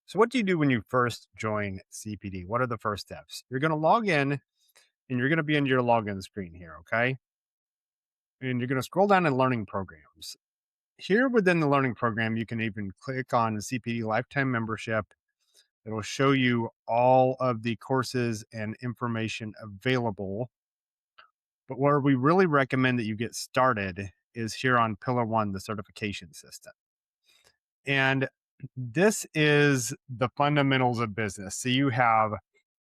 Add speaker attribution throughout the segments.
Speaker 1: So, what do you do when you first join CPD? What are the first steps? You're going to log in and you're going to be in your login screen here, okay? And you're going to scroll down in learning programs. Here within the learning program, you can even click on CPD lifetime membership. It'll show you all of the courses and information available. But where we really recommend that you get started is here on Pillar One, the certification system. And this is the fundamentals of business. So you have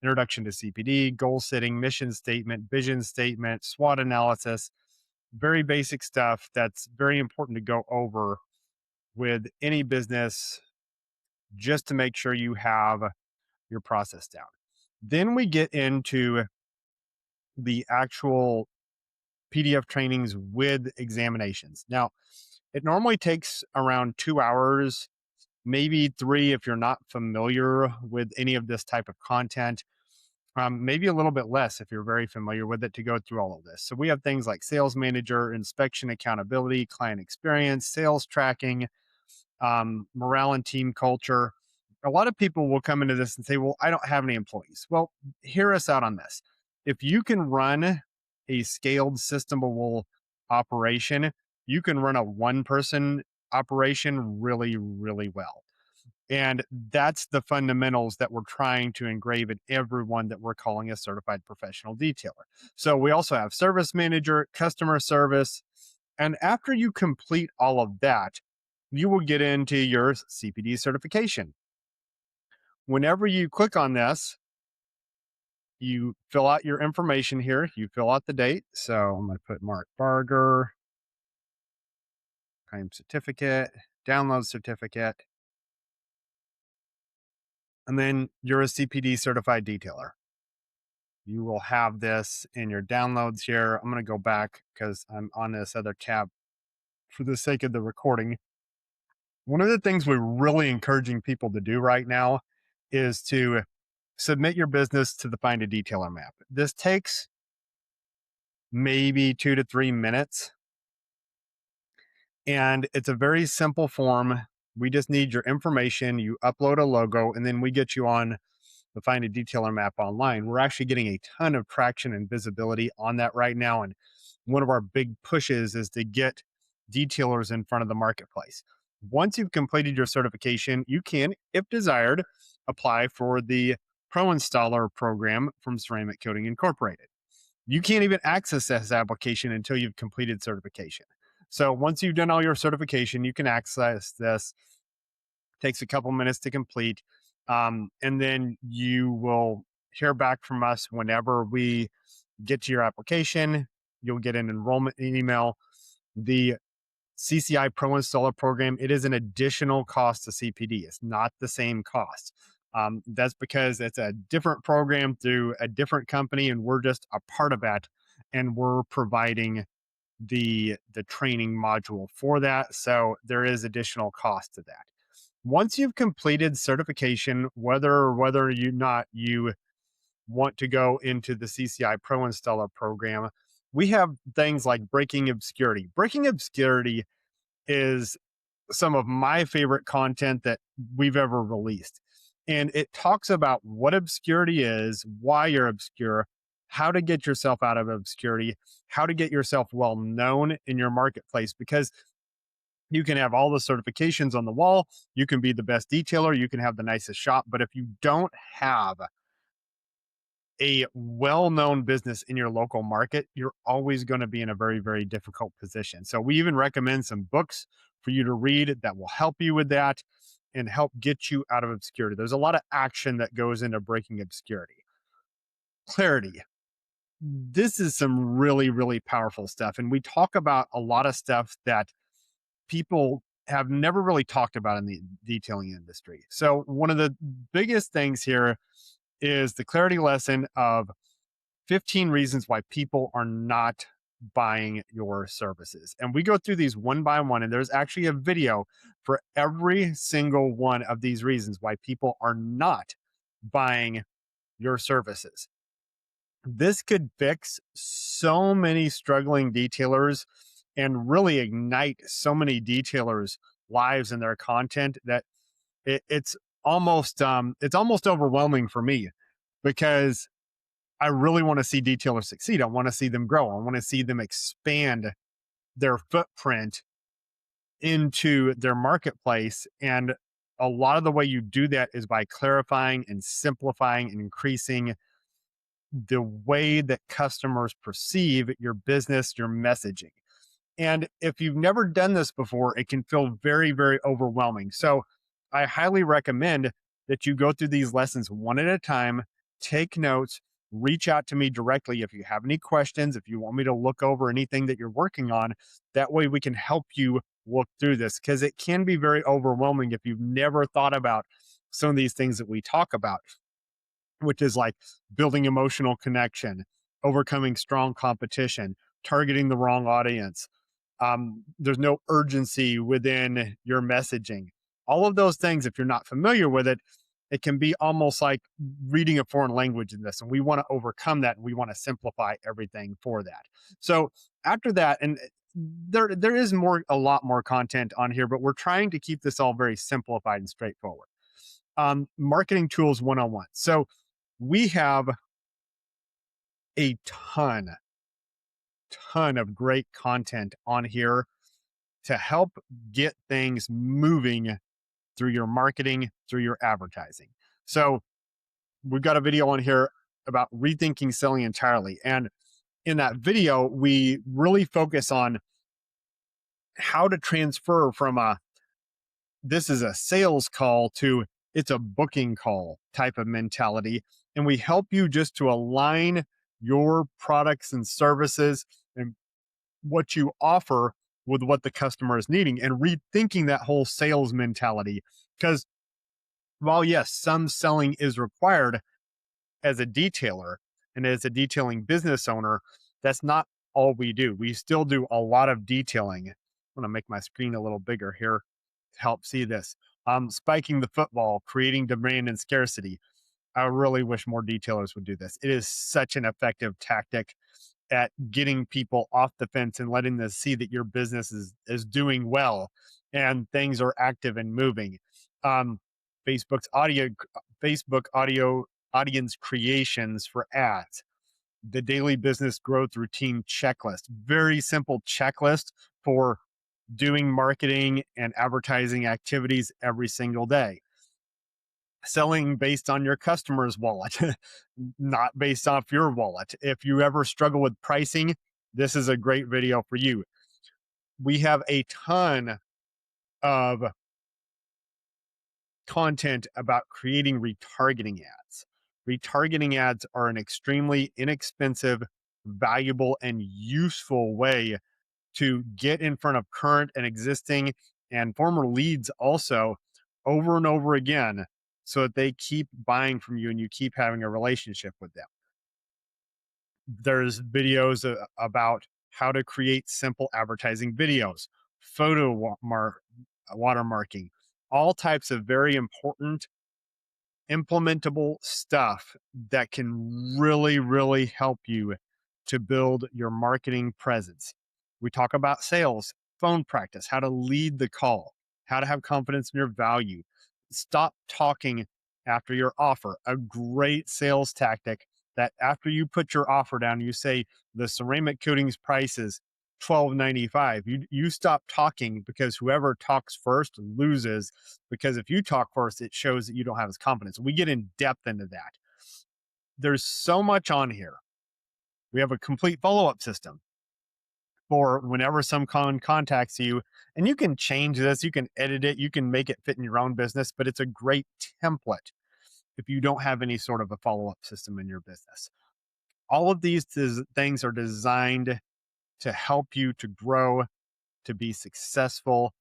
Speaker 1: introduction to CPD, goal setting, mission statement, vision statement, SWOT analysis, very basic stuff that's very important to go over with any business just to make sure you have your process down. Then we get into the actual PDF trainings with examinations. Now, it normally takes around 2 hours, maybe three if you're not familiar with any of this type of content. Maybe a little bit less if you're very familiar with it to go through all of this. So we have things like sales manager, inspection accountability, client experience, sales tracking, morale and team culture. A lot of people will come into this and say, well, I don't have any employees. Well, hear us out on this. If you can run a scaled systemable operation, you can run a one person operation really, really well. And that's the fundamentals that we're trying to engrave in everyone that we're calling a certified professional detailer. So we also have service manager, customer service. And after you complete all of that, you will get into your CPD certification. Whenever you click on this, you fill out your information here. You fill out the date. So I'm going to put Mark Barger, claim certificate, download certificate. And then you're a CPD certified detailer. You will have this in your downloads here. I'm going to go back because I'm on this other tab for the sake of the recording. One of the things we're really encouraging people to do right now is to submit your business to the Find a Detailer map. This takes maybe 2 to 3 minutes. And it's a very simple form. We just need your information. You upload a logo, and then we get you on the Find a Detailer map online. We're actually getting a ton of traction and visibility on that right now. And one of our big pushes is to get detailers in front of the marketplace. Once you've completed your certification, you can, if desired, apply for the Pro Installer program from Ceramic Coating Incorporated. You can't even access this application until you've completed certification. So once you've done all your certification, you can access this. It takes a couple minutes to complete. And then you will hear back from us whenever we get to your application. You'll get an enrollment email. The CCI Pro Installer program, it is an additional cost to CPD. It's not the same cost. That's because it's a different program through a different company, and we're just a part of that. And we're providing the training module for that. So there is additional cost to that. Once you've completed certification, whether you not you want to go into the CCI Pro Installer program, we have things like breaking obscurity. Breaking obscurity is some of my favorite content that we've ever released. And it talks about what obscurity is, why you're obscure, how to get yourself out of obscurity, how to get yourself well known in your marketplace, because you can have all the certifications on the wall. You can be the best detailer. You can have the nicest shop. But if you don't have a well-known business in your local market, you're always going to be in a very, very difficult position. So we even recommend some books for you to read that will help you with that and help get you out of obscurity. There's a lot of action that goes into breaking obscurity. Clarity. This is some really, really powerful stuff. And we talk about a lot of stuff that people have never really talked about in the detailing industry. So one of the biggest things here is the clarity lesson of 15 reasons why people are not buying your services. And we go through these one by one, and there's actually a video for every single one of these reasons why people are not buying your services. This could fix so many struggling detailers and really ignite so many detailers' lives and their content that it's it's almost overwhelming for me because I really want to see detailers succeed. I want to see them grow. I want to see them expand their footprint into their marketplace. And a lot of the way you do that is by clarifying and simplifying and increasing the way that customers perceive your business, your messaging. And if you've never done this before, it can feel very, very overwhelming. So I highly recommend that you go through these lessons one at a time, take notes, reach out to me directly if you have any questions, if you want me to look over anything that you're working on. That way we can help you look through this because it can be very overwhelming if you've never thought about some of these things that we talk about, which is like building emotional connection, overcoming strong competition, targeting the wrong audience. There's no urgency within your messaging. All of those things, if you're not familiar with it, it can be almost like reading a foreign language in this. And we want to overcome that. And we want to simplify everything for that. So after that, and there is a lot more content on here, but we're trying to keep this all very simplified and straightforward. Marketing tools 101. So we have a ton of great content on here to help get things moving through your marketing, through your advertising. So we've got a video on here about rethinking selling entirely. And in that video, we really focus on how to transfer from this is a sales call to it's a booking call type of mentality. And we help you just to align your products and services and what you offer with what the customer is needing and rethinking that whole sales mentality. Because while, yes, some selling is required as a detailer and as a detailing business owner, that's not all we do. We still do a lot of detailing. I'm going to make my screen a little bigger here to help see this. Spiking the football, creating demand and scarcity. I really wish more detailers would do this. It is such an effective tactic at getting people off the fence and letting them see that your business is doing well and things are active and moving. Um, Facebook's Facebook audio audience creations for ads, the daily business growth routine checklist, very simple checklist for doing marketing and advertising activities every single day. Selling based on your customer's wallet, not based off your wallet. If you ever struggle with pricing, this is a great video for you. We have a ton of content about creating retargeting ads. Retargeting ads are an extremely inexpensive, valuable, and useful way to get in front of current and existing and former leads also over and over again so that they keep buying from you and you keep having a relationship with them. There's videos about how to create simple advertising videos, watermarking, all types of very important implementable stuff that can really, really help you to build your marketing presence. We talk about sales, phone practice, how to lead the call, how to have confidence in your value. Stop talking after your offer. A great sales tactic that after you put your offer down, you say the ceramic coatings price is $12.95. You stop talking because whoever talks first loses. Because if you talk first, it shows that you don't have his confidence. We get in depth into that. There's so much on here. We have a complete follow-up system for whenever someone contacts you, and you can change this, you can edit it, you can make it fit in your own business, but it's a great template if you don't have any sort of a follow-up system in your business. All of these things are designed to help you to grow, to be successful,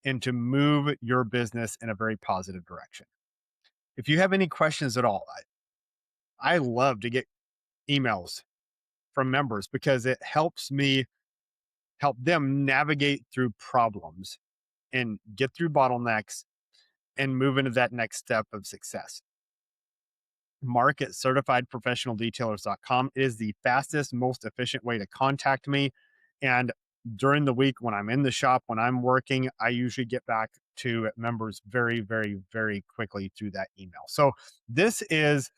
Speaker 1: and to move your business in a very positive direction. If you have any questions at all, I love to get emails from members because it helps me help them navigate through problems and get through bottlenecks and move into that next step of success. Mark at certifiedprofessionaldetailers.com. It is the fastest, most efficient way to contact me. And during the week when I'm in the shop, when I'm working, I usually get back to members very, very, very quickly through that email. So this is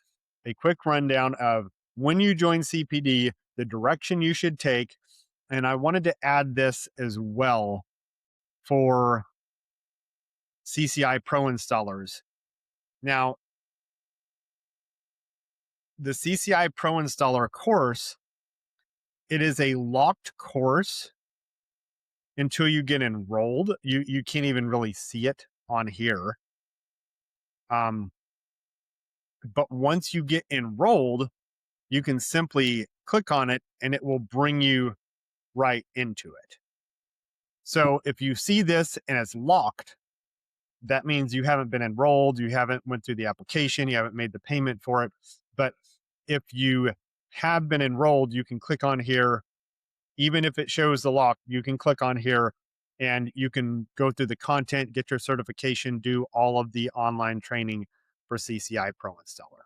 Speaker 1: a quick rundown of when you join CPD, the direction you should take. And I wanted to add this as well for CCI Pro installers. Now, the CCI Pro installer course, it is a locked course until you get enrolled. You can't even really see it on here. But once you get enrolled, you can simply click on it and it will bring you right into it. So if you see this and it's locked, that means you haven't been enrolled, you haven't went through the application, you haven't made the payment for it. But if you have been enrolled, you can click on here. Even if it shows the lock, you can click on here and you can go through the content, get your certification, do all of the online training for CCI Pro Installer.